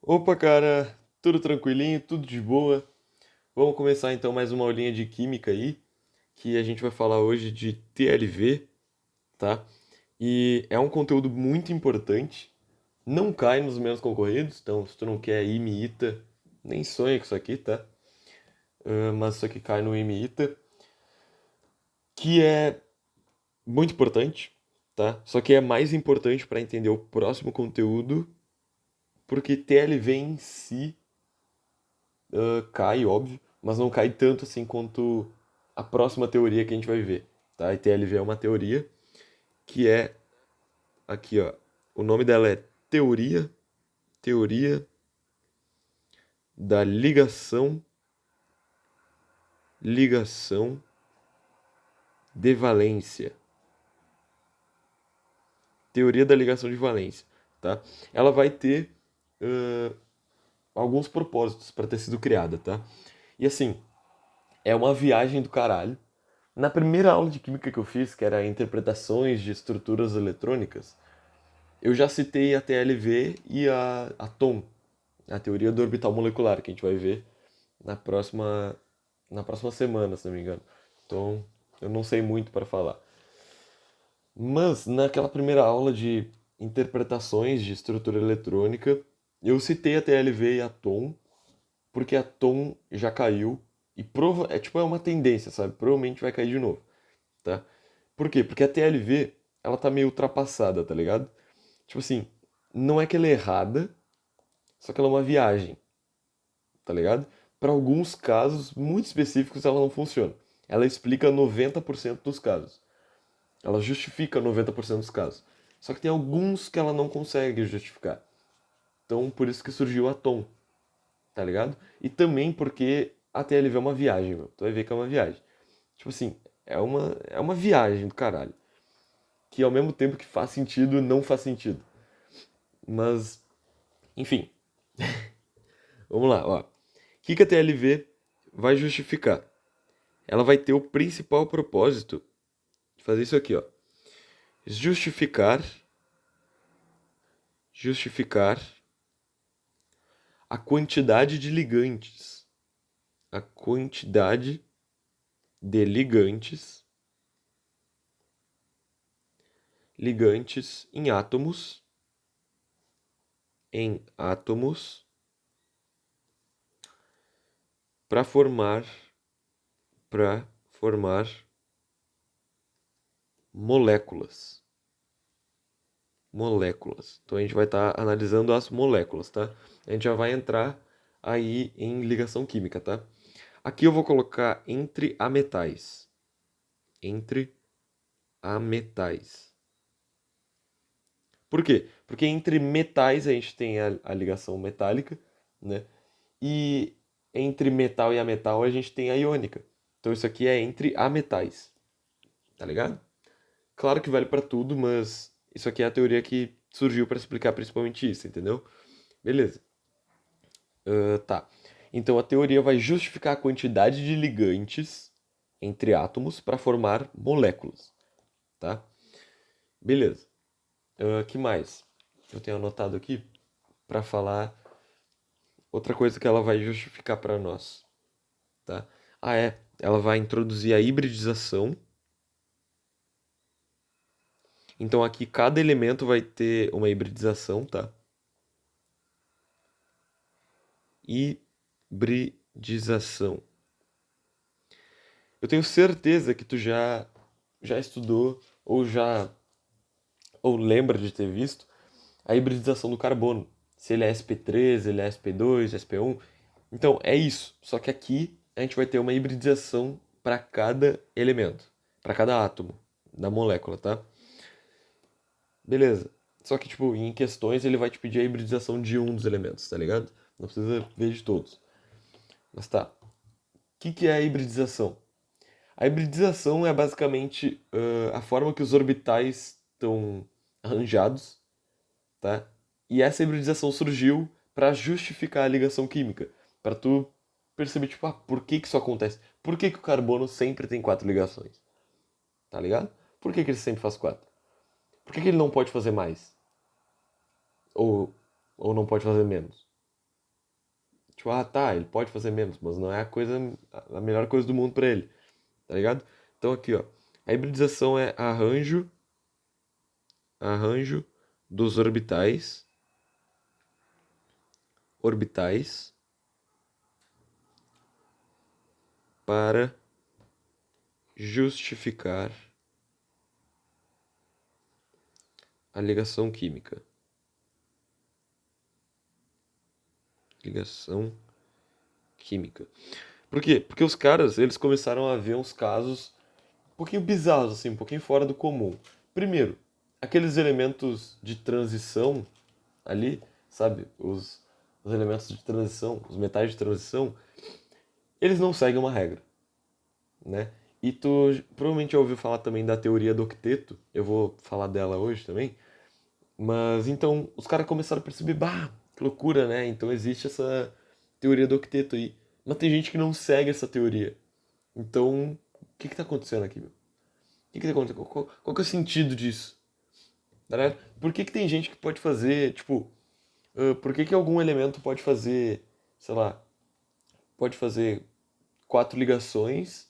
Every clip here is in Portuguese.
Opa, cara, tudo tranquilinho, tudo de boa. Vamos começar então mais uma aulinha de química aí, que a gente vai falar hoje de TLV, tá? E é um conteúdo muito importante, não cai nos menos concorridos, então se tu não quer IMITA, nem sonha com isso aqui, tá? Mas isso aqui cai no IMITA, que é muito importante, tá? Só que é mais importante para entender o próximo conteúdo, porque TLV em si cai, óbvio, mas não cai tanto assim quanto a próxima teoria que a gente vai ver, tá? A TLV é uma teoria que é aqui, ó. O nome dela é Teoria da Ligação de Valência. Teoria da ligação de valência, tá? Ela vai ter uh, alguns propósitos para ter sido criada, tá? E assim, é uma viagem do caralho. Na primeira aula de química que eu fiz, que era interpretações de estruturas eletrônicas, eu já citei a TLV e a TOM, a teoria do orbital molecular, que a gente vai ver na próxima semana, se não me engano. Então, eu não sei muito para falar. Mas, naquela primeira aula de interpretações de estrutura eletrônica, eu citei a TLV e a TOM, porque a TOM já caiu e é uma tendência, sabe? Provavelmente vai cair de novo, tá? Por quê? Porque a TLV, ela tá meio ultrapassada, tá ligado? Tipo assim, não é que ela é errada, só que ela é uma viagem, tá ligado? Para alguns casos muito específicos ela não funciona. Ela explica 90% dos casos. Ela justifica 90% dos casos. Só que tem alguns que ela não consegue justificar. Então por isso que surgiu a Tom, tá ligado? E também porque a TLV é uma viagem, meu. Tu vai ver que é uma viagem. Tipo assim, é uma viagem do caralho. Que ao mesmo tempo que faz sentido, não faz sentido. Mas, enfim, vamos lá, ó. O que a TLV vai justificar? Ela vai ter o principal propósito de fazer isso aqui, ó. Justificar, justificar a quantidade de ligantes. A quantidade de ligantes em átomos para formar moléculas. Moléculas. Então a gente vai estar analisando as moléculas, tá? A gente já vai entrar aí em ligação química, tá? Aqui eu vou colocar entre ametais. Entre ametais. Por quê? Porque entre metais a gente tem a ligação metálica, né? E entre metal e ametal a gente tem a iônica. Então isso aqui é entre ametais, tá ligado? Claro que vale para tudo, mas isso aqui é a teoria que surgiu para explicar principalmente isso, entendeu? Beleza. Tá. Então a teoria vai justificar a quantidade de ligantes entre átomos para formar moléculas, tá? Beleza. Que mais? Eu tenho anotado aqui para falar outra coisa que ela vai justificar para nós, tá? Ah, é. Ela vai introduzir a hibridização. Então aqui cada elemento vai ter uma hibridização, tá? Hibridização. Eu tenho certeza que tu já estudou ou lembra de ter visto a hibridização do carbono. Se ele é sp3, ele é sp2, sp1. Então é isso. Só que aqui a gente vai ter uma hibridização para cada elemento, para cada átomo da molécula, tá? Beleza. Só que, tipo, em questões ele vai te pedir a hibridização de um dos elementos, tá ligado? Não precisa ver de todos. Mas tá. O que é a hibridização? A hibridização é basicamente a forma que os orbitais estão arranjados, tá? E essa hibridização surgiu para justificar a ligação química, para tu perceber tipo, por que que isso acontece? Por que que o carbono sempre tem quatro ligações? Tá ligado? Por que que ele sempre faz quatro? Por que que ele não pode fazer mais? Ou, ou não pode fazer menos? Tipo, ah, tá, ele pode fazer menos, mas não é a melhor coisa do mundo pra ele, tá ligado? Então aqui, ó, a hibridização é arranjo dos orbitais para justificar a ligação química. Ligação química. Por quê? Porque os caras, eles começaram a ver uns casos um pouquinho bizarros, assim, um pouquinho fora do comum. Primeiro, aqueles elementos de transição ali, sabe? Os elementos de transição, os metais de transição, eles não seguem uma regra, né? E tu provavelmente já ouviu falar também da teoria do octeto, eu vou falar dela hoje também, mas então os caras começaram a perceber, bah, que loucura, né? Então existe essa teoria do octeto aí. Mas tem gente que não segue essa teoria. Então, o que que tá acontecendo aqui, meu? O que que tá acontecendo? Qual que é o sentido disso? Tá ligado? Por que que tem gente que pode fazer, tipo, por que que algum elemento pode fazer, sei lá, pode fazer 4 ligações,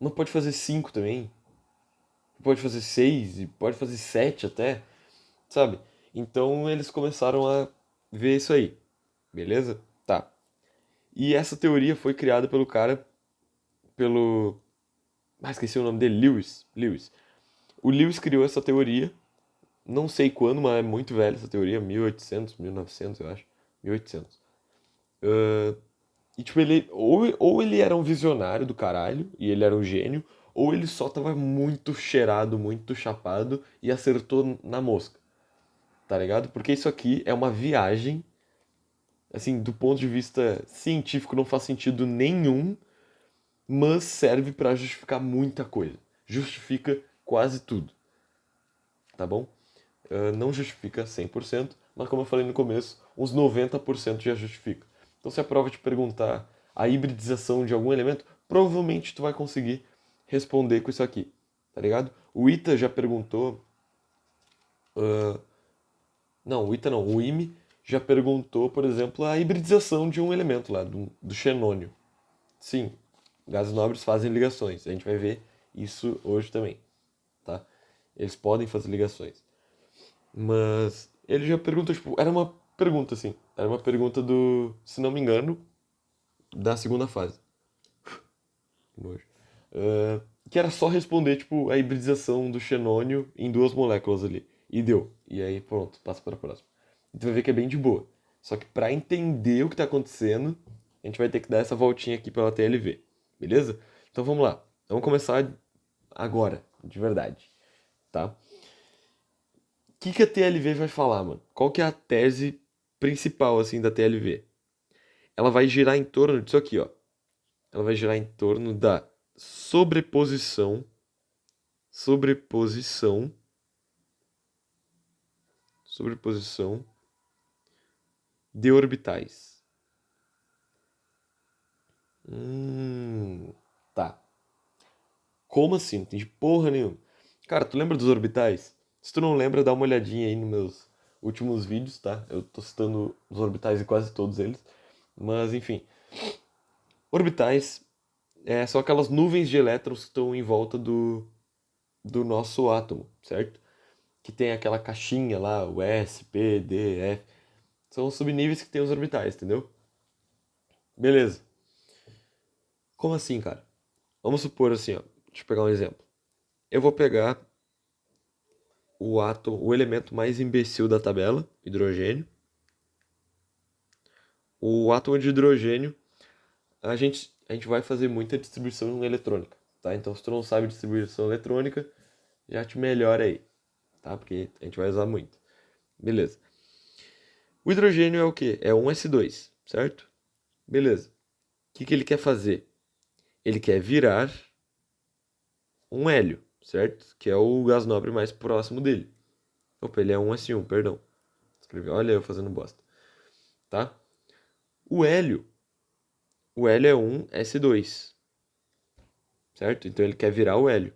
mas pode fazer 5 também? Pode fazer 6 e pode fazer 7 até, sabe? Então eles começaram a ver isso aí, beleza? Tá. E essa teoria foi criada pelo cara, pelo. Ah, esqueci o nome dele, Lewis. Lewis. O Lewis criou essa teoria, não sei quando, mas é muito velha essa teoria, 1800, 1900, eu acho. 1800. E tipo, ele. Ou ele era um visionário do caralho, e ele era um gênio, ou ele só tava muito cheirado, muito chapado e acertou na mosca, tá ligado? Porque isso aqui é uma viagem, assim, do ponto de vista científico não faz sentido nenhum, mas serve pra justificar muita coisa. Justifica quase tudo, tá bom? Não justifica 100%, mas como eu falei no começo, uns 90% já justifica. Então se a prova te perguntar a hibridização de algum elemento, provavelmente tu vai conseguir responder com isso aqui, tá ligado? O ITA já perguntou, não, o ITA não, o IME já perguntou, por exemplo, a hibridização de um elemento lá, do xenônio. Sim, gases nobres fazem ligações, a gente vai ver isso hoje também, tá? Eles podem fazer ligações. Mas ele já perguntou, tipo, era uma pergunta assim, era uma pergunta do, se não me engano, da segunda fase. Nojo. Que era só responder, tipo, a hibridização do xenônio em 2 moléculas ali. E deu. E aí, pronto, passa para a próxima. E tu vai ver que é bem de boa. Só que para entender o que tá acontecendo, a gente vai ter que dar essa voltinha aqui pela TLV. Beleza? Então vamos lá. Vamos começar agora, de verdade. Tá? Que a TLV vai falar, mano? Qual que é a tese principal, assim, da TLV? Ela vai girar em torno disso aqui, ó. Ela vai girar em torno da sobreposição, sobreposição, sobreposição de orbitais. Tá. Como assim? Não entendi porra nenhuma. Cara, tu lembra dos orbitais? Se tu não lembra, dá uma olhadinha aí nos meus últimos vídeos, tá? Eu tô citando os orbitais e quase todos eles. Mas, enfim. Orbitais são aquelas nuvens de elétrons que estão em volta do nosso átomo, certo? Que tem aquela caixinha lá, o S, P, D, F. São os subníveis que tem os orbitais, entendeu? Beleza. Como assim, cara? Vamos supor assim, ó. Deixa eu pegar um exemplo. Eu vou pegar o átomo, o elemento mais imbecil da tabela, hidrogênio. O átomo de hidrogênio, a gente vai fazer muita distribuição eletrônica, tá? Então, se tu não sabe distribuição eletrônica, já te melhora aí, tá? Porque a gente vai usar muito. Beleza. O hidrogênio é o quê? É um S2, certo? Beleza. O que ele quer fazer? Ele quer virar um hélio, certo? Que é o gás nobre mais próximo dele. Opa, ele é um S1, perdão. Escrevi, olha eu fazendo bosta. Tá? O hélio, o hélio é um S2, certo? Então ele quer virar o hélio.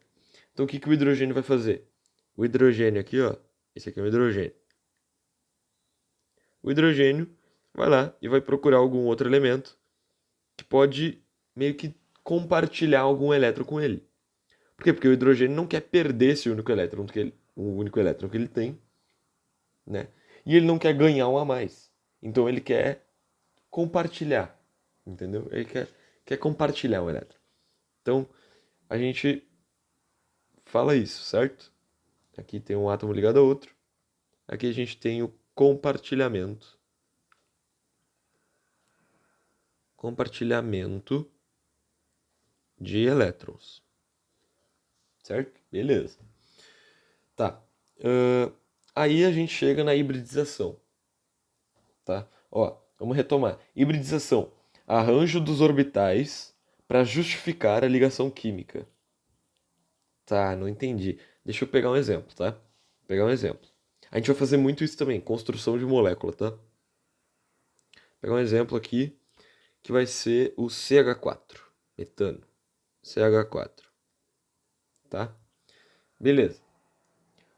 Então o que o hidrogênio vai fazer? O hidrogênio aqui, ó. Esse aqui é o hidrogênio. O hidrogênio vai lá e vai procurar algum outro elemento que pode meio que compartilhar algum elétron com ele. Por quê? Porque o hidrogênio não quer perder esse único elétron o único elétron que ele tem, né? E ele não quer ganhar um a mais. Então ele quer compartilhar, entendeu? Ele quer compartilhar o elétron. Então a gente fala isso, certo? Aqui tem um átomo ligado a outro. Aqui a gente tem o compartilhamento. Compartilhamento de elétrons. Certo? Beleza. Tá. Aí a gente chega na hibridização. Tá? Ó, vamos retomar. Hibridização. Arranjo dos orbitais para justificar a ligação química. Tá, não entendi. Deixa eu pegar um exemplo, tá? Vou pegar um exemplo. A gente vai fazer muito isso também, construção de molécula, tá? Vou pegar um exemplo aqui que vai ser o CH4, metano. CH4, tá? Beleza.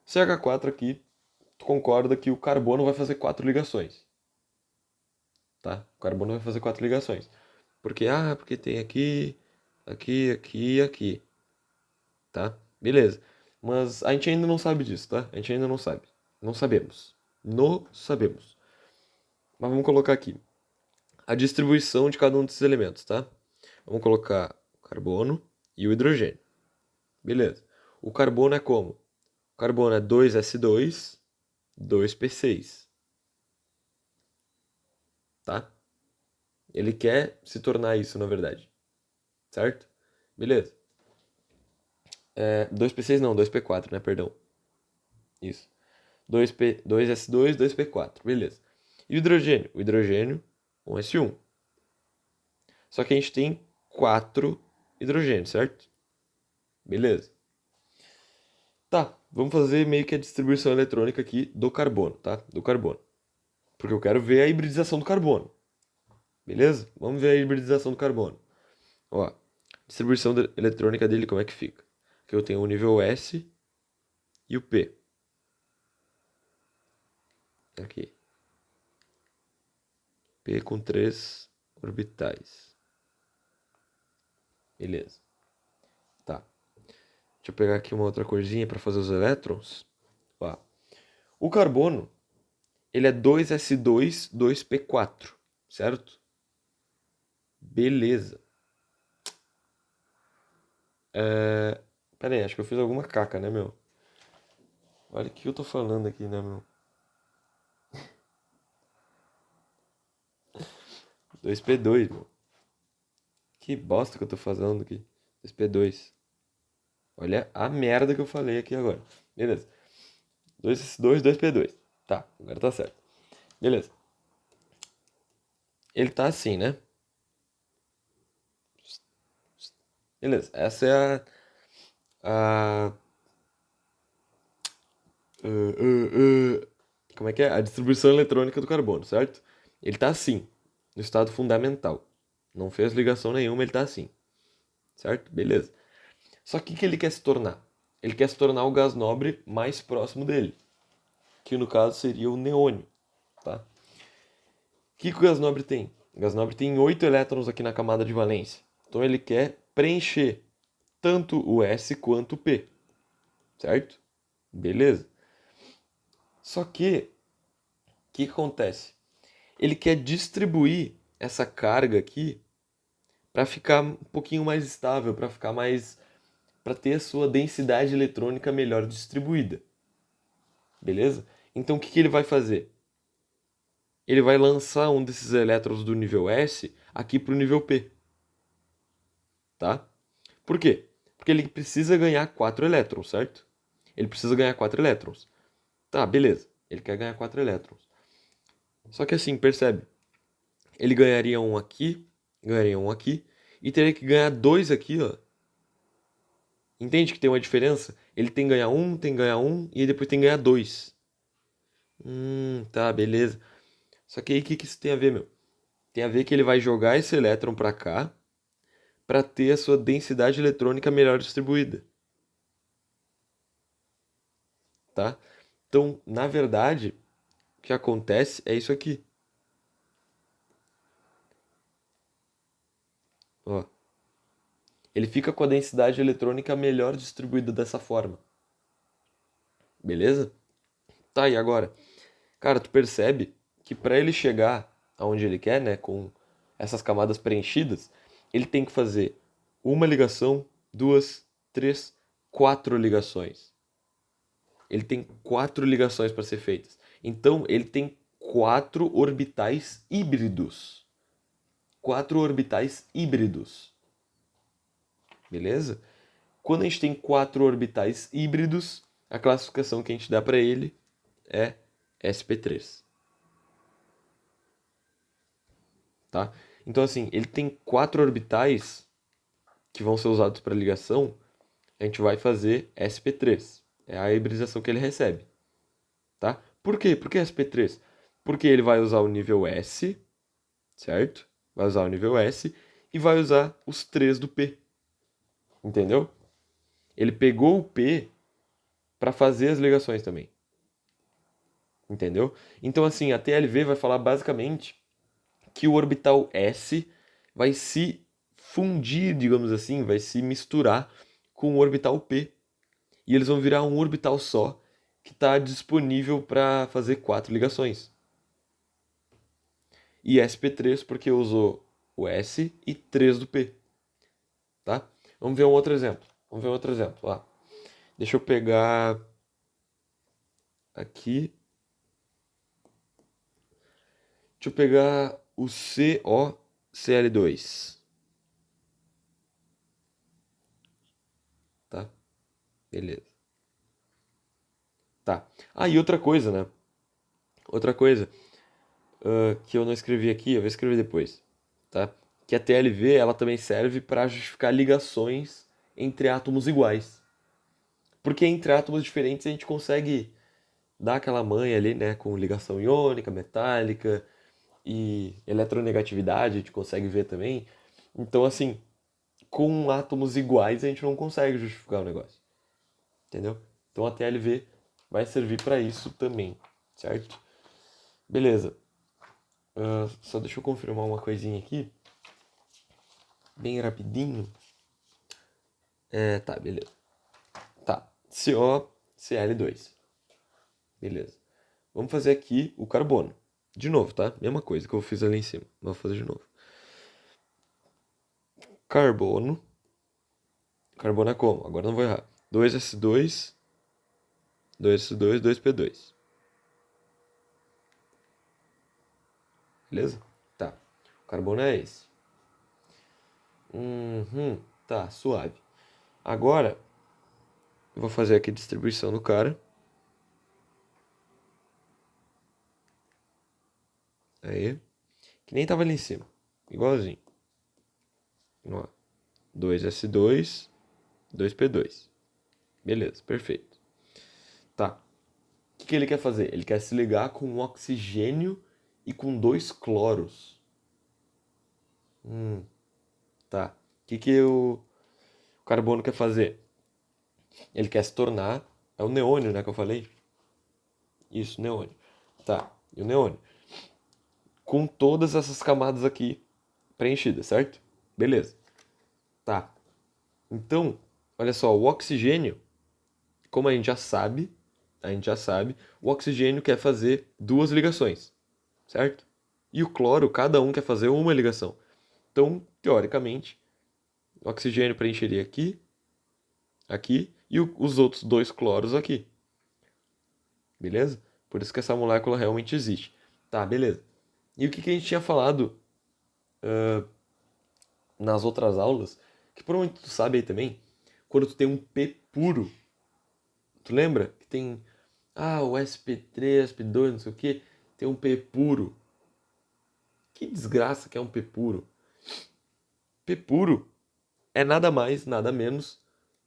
CH4 aqui, tu concorda que o carbono vai fazer 4 ligações, tá? O carbono vai fazer 4 ligações. Porque tem aqui, aqui, aqui e aqui, tá? Beleza. Mas a gente ainda não sabe disso, tá? A gente ainda não sabe. Não sabemos. Não sabemos. Mas vamos colocar aqui a distribuição de cada um desses elementos, tá? Vamos colocar o carbono e o hidrogênio. Beleza. O carbono é como? O carbono é 2s2, 2p6, tá? Ele quer se tornar isso, na verdade. Certo? Beleza. 2p6 não, 2p4, né? Perdão. Isso. 2s2, 2p4. Beleza. E o hidrogênio? O hidrogênio, 1s1. Só que a gente tem 4 hidrogênios, certo? Beleza. Tá, vamos fazer meio que a distribuição eletrônica aqui do carbono, tá? Do carbono. Porque eu quero ver a hibridização do carbono. Beleza? Vamos ver a hibridização do carbono. Ó, distribuição eletrônica dele, como é que fica? Aqui eu tenho o nível S e o P. Aqui. P com 3 orbitais. Beleza. Tá. Deixa eu pegar aqui uma outra corzinha para fazer os elétrons. Ó. O carbono, ele é 2s2, 2p4, certo? Beleza. Pera aí, acho que eu fiz alguma caca, né, meu? Olha o que eu tô falando aqui, né, meu? 2p2, meu. Que bosta que eu tô fazendo aqui. 2p2. Olha a merda que eu falei aqui agora. Beleza. 2s2, 2p2. Tá, agora tá certo. Beleza. Ele tá assim, né? Beleza. Essa é a como é que é? A distribuição eletrônica do carbono, certo? Ele tá assim, no estado fundamental. Não fez ligação nenhuma, ele tá assim. Certo? Beleza. Só que o que ele quer se tornar? Ele quer se tornar o gás nobre mais próximo dele, que no caso seria o neônio, tá? O que o gás nobre tem? O gás nobre tem 8 elétrons aqui na camada de valência. Então ele quer preencher tanto o S quanto o P, certo? Beleza. Só que o que acontece? Ele quer distribuir essa carga aqui para ficar um pouquinho mais estável, para ficar mais, para ter a sua densidade eletrônica melhor distribuída. Beleza? Então o que ele vai fazer? Ele vai lançar um desses elétrons do nível S aqui para o nível P, tá? Por quê? Porque ele precisa ganhar 4 elétrons, certo? Ele precisa ganhar 4 elétrons. Tá, beleza. Ele quer ganhar 4 elétrons. Só que assim, percebe? Ele ganharia um aqui, e teria que ganhar 2 aqui, ó. Entende que tem uma diferença? Ele tem que ganhar um, tem que ganhar um, e depois tem que ganhar 2. Tá, beleza. Só que aí o que isso tem a ver, meu? Tem a ver que ele vai jogar esse elétron pra cá para ter a sua densidade eletrônica melhor distribuída, tá? Então, na verdade, o que acontece é isso aqui. Ó. Ele fica com a densidade eletrônica melhor distribuída dessa forma. Beleza? Tá, e agora? Cara, tu percebe que para ele chegar aonde ele quer, né, com essas camadas preenchidas, ele tem que fazer uma ligação, duas, três, quatro ligações. Ele tem quatro ligações para ser feitas. Então, ele tem quatro orbitais híbridos. Quatro orbitais híbridos. Beleza? Quando a gente tem quatro orbitais híbridos, a classificação que a gente dá para ele é sp3. Tá? Então, assim, ele tem quatro orbitais que vão ser usados para ligação, a gente vai fazer sp3. É a hibridização que ele recebe. Tá? Por quê? Por que sp3? Porque ele vai usar o nível S, certo? Vai usar o nível S e vai usar os 3 do P. Entendeu? Ele pegou o P para fazer as ligações também. Entendeu? Então, assim, a TLV vai falar basicamente que o orbital S vai se fundir, digamos assim, vai se misturar com o orbital P. E eles vão virar um orbital só que está disponível para fazer quatro ligações. E sp3 porque usou o S e 3 do P. Tá? Vamos ver um outro exemplo. Vamos ver outro exemplo. Ó. Deixa eu pegar aqui. Deixa eu pegar o COCl2. Tá? Beleza. Tá. Ah, e outra coisa, né? Outra coisa que eu não escrevi aqui, eu vou escrever depois. Tá? Que a TLV ela também serve para justificar ligações entre átomos iguais. Porque entre átomos diferentes a gente consegue dar aquela manha ali, né? Com ligação iônica, metálica e eletronegatividade, a gente consegue ver também. Então, assim, com átomos iguais a gente não consegue justificar o negócio. Entendeu? Então a TLV vai servir para isso também, certo? Beleza. Só deixa eu confirmar uma coisinha aqui. Bem rapidinho. Tá, beleza. Tá. COCl2. Beleza. Vamos fazer aqui o carbono. De novo, tá? Mesma coisa que eu fiz ali em cima. Vou fazer de novo. Carbono. Carbono é como? Agora não vou errar. 2S2, 2S2, 2P2. Beleza? Tá. O carbono é esse. Tá, suave. Agora, eu vou fazer aqui a distribuição do cara. Aí. Que nem tava ali em cima. Igualzinho. Ó. 2S2, 2P2. Beleza, perfeito. Tá. O que ele quer fazer? Ele quer se ligar com um oxigênio e com dois cloros. Tá. O que o carbono quer fazer? Ele quer se tornar... É o neônio, né, que eu falei? Isso, neônio. Tá. E o neônio? Com todas essas camadas aqui preenchidas, certo? Beleza. Tá. Então, olha só, o oxigênio, como a gente já sabe, o oxigênio quer fazer duas ligações, certo? E o cloro, cada um quer fazer uma ligação. Então, teoricamente, o oxigênio preencheria aqui, aqui, e os outros dois cloros aqui. Beleza? Por isso que essa molécula realmente existe. Tá, beleza. E o que a gente tinha falado nas outras aulas, que provavelmente tu sabe aí também, quando tu tem um P puro, tu lembra? Que tem, o sp3, sp2, não sei o que, tem um P puro. Que desgraça que é um P puro. P puro é nada mais, nada menos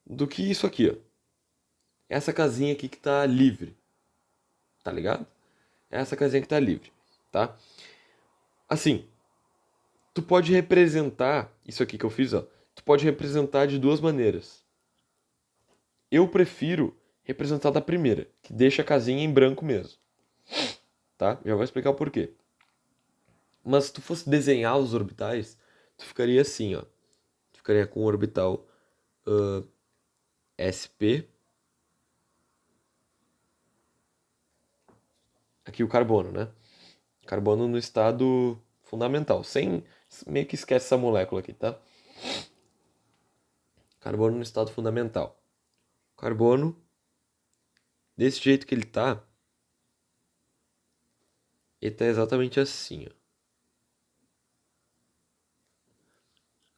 do que isso aqui, ó. Essa casinha aqui que tá livre. Tá ligado? Essa casinha que tá livre, tá? Assim, tu pode representar isso aqui que eu fiz, ó. Tu pode representar de duas maneiras. Eu prefiro representar da primeira, que deixa a casinha em branco mesmo. Tá? Já vou explicar o porquê. Mas se tu fosse desenhar os orbitais, tu ficaria assim, ó. ficaria com o orbital sp. Aqui o carbono, né? Carbono no estado fundamental. Meio que esquece essa molécula aqui, tá? Carbono no estado fundamental. Carbono, desse jeito que ele tá exatamente assim, ó.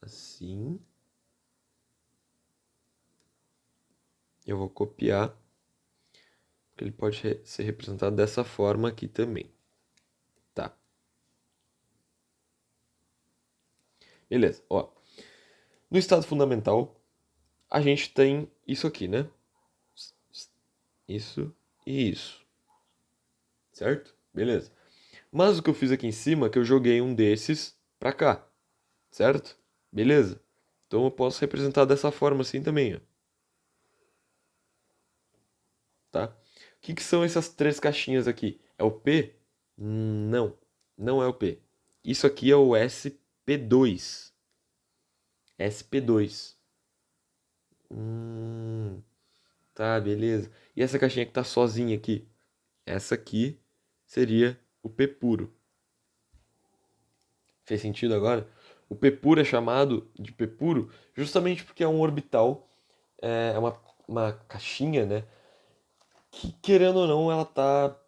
Assim. Eu vou copiar, porque ele pode ser representado dessa forma aqui também. Tá. Beleza, ó. No estado fundamental, a gente tem isso aqui, né? Isso e isso. Certo? Beleza. Mas o que eu fiz aqui em cima é que eu joguei um desses pra cá. Certo? Beleza. Então eu posso representar dessa forma assim também, ó. Tá? O que são essas três caixinhas aqui? É o P? Não, não é o P. Isso aqui é o sp2. sp2. Tá, beleza. E essa caixinha que tá sozinha aqui? Essa aqui seria o P puro. Fez sentido agora? O P puro é chamado de P puro justamente porque é um orbital, é uma caixinha, né? Que, querendo ou não, ela tá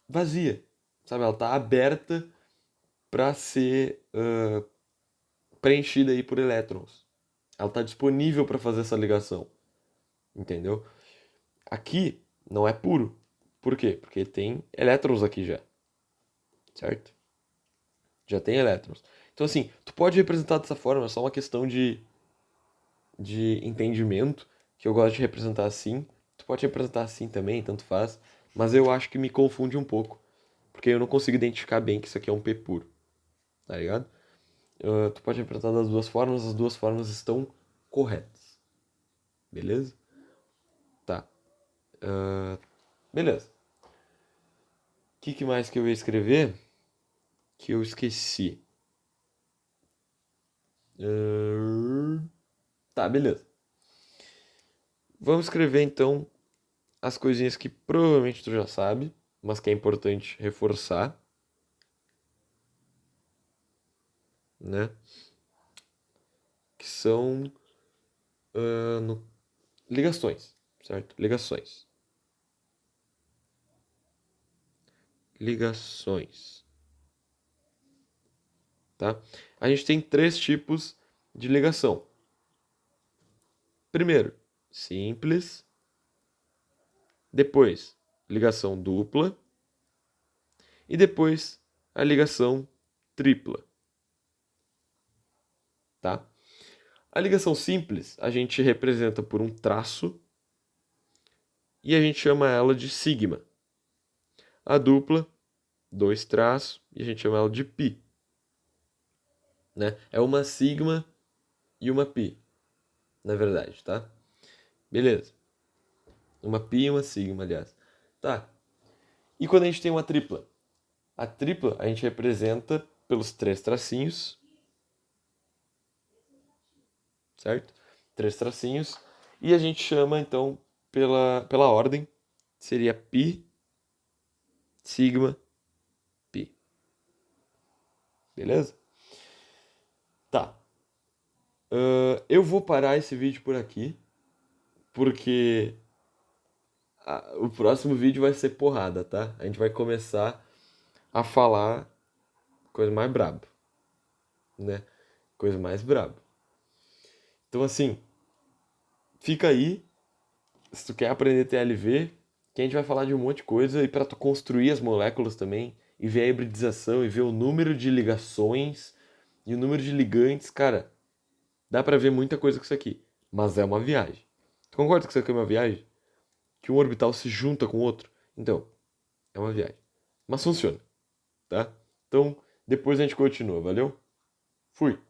vazia, sabe? Ela tá aberta para ser preenchida aí por elétrons. Ela tá disponível para fazer essa ligação, entendeu? Aqui não é puro. Por quê? Porque tem elétrons aqui já, certo? Já tem elétrons. Então, assim, tu pode representar dessa forma, é só uma questão de entendimento, que eu gosto de representar assim. Tu pode representar assim também, tanto faz. Mas eu acho que me confunde um pouco, porque eu não consigo identificar bem que isso aqui é um P puro, tá ligado? Tu pode representar das duas formas, as duas formas estão corretas. Beleza? Tá. Beleza. O que mais que eu ia escrever? Que eu esqueci. Tá, beleza. Vamos escrever então as coisinhas que provavelmente tu já sabe, mas que é importante reforçar, né? Que são ligações, certo? Ligações. Ligações. Tá? A gente tem três tipos de ligação. Primeiro, simples. Depois, ligação dupla. E depois, a ligação tripla. Tá? A ligação simples a gente representa por um traço e a gente chama ela de sigma. A dupla, dois traços, e a gente chama ela de pi. Né? É uma sigma e uma pi, na verdade, tá? Beleza. Uma pi e uma sigma, aliás. Tá. E quando a gente tem uma tripla? A tripla a gente representa pelos três tracinhos, certo? Três tracinhos. E a gente chama, então, pela ordem, seria pi, sigma, pi. Beleza? Tá. Eu vou parar esse vídeo por aqui, porque o próximo vídeo vai ser porrada, tá? A gente vai começar a falar coisa mais braba, né? Coisa mais braba. Então, assim, fica aí. Se tu quer aprender TLV, que a gente vai falar de um monte de coisa e para tu construir as moléculas também e ver a hibridização e ver o número de ligações e o número de ligantes, cara, dá pra ver muita coisa com isso aqui, mas é uma viagem. Tu concorda que isso aqui é uma viagem? Que um orbital se junta com o outro? Então, é uma viagem. Mas funciona, tá? Então, depois a gente continua, valeu? Fui!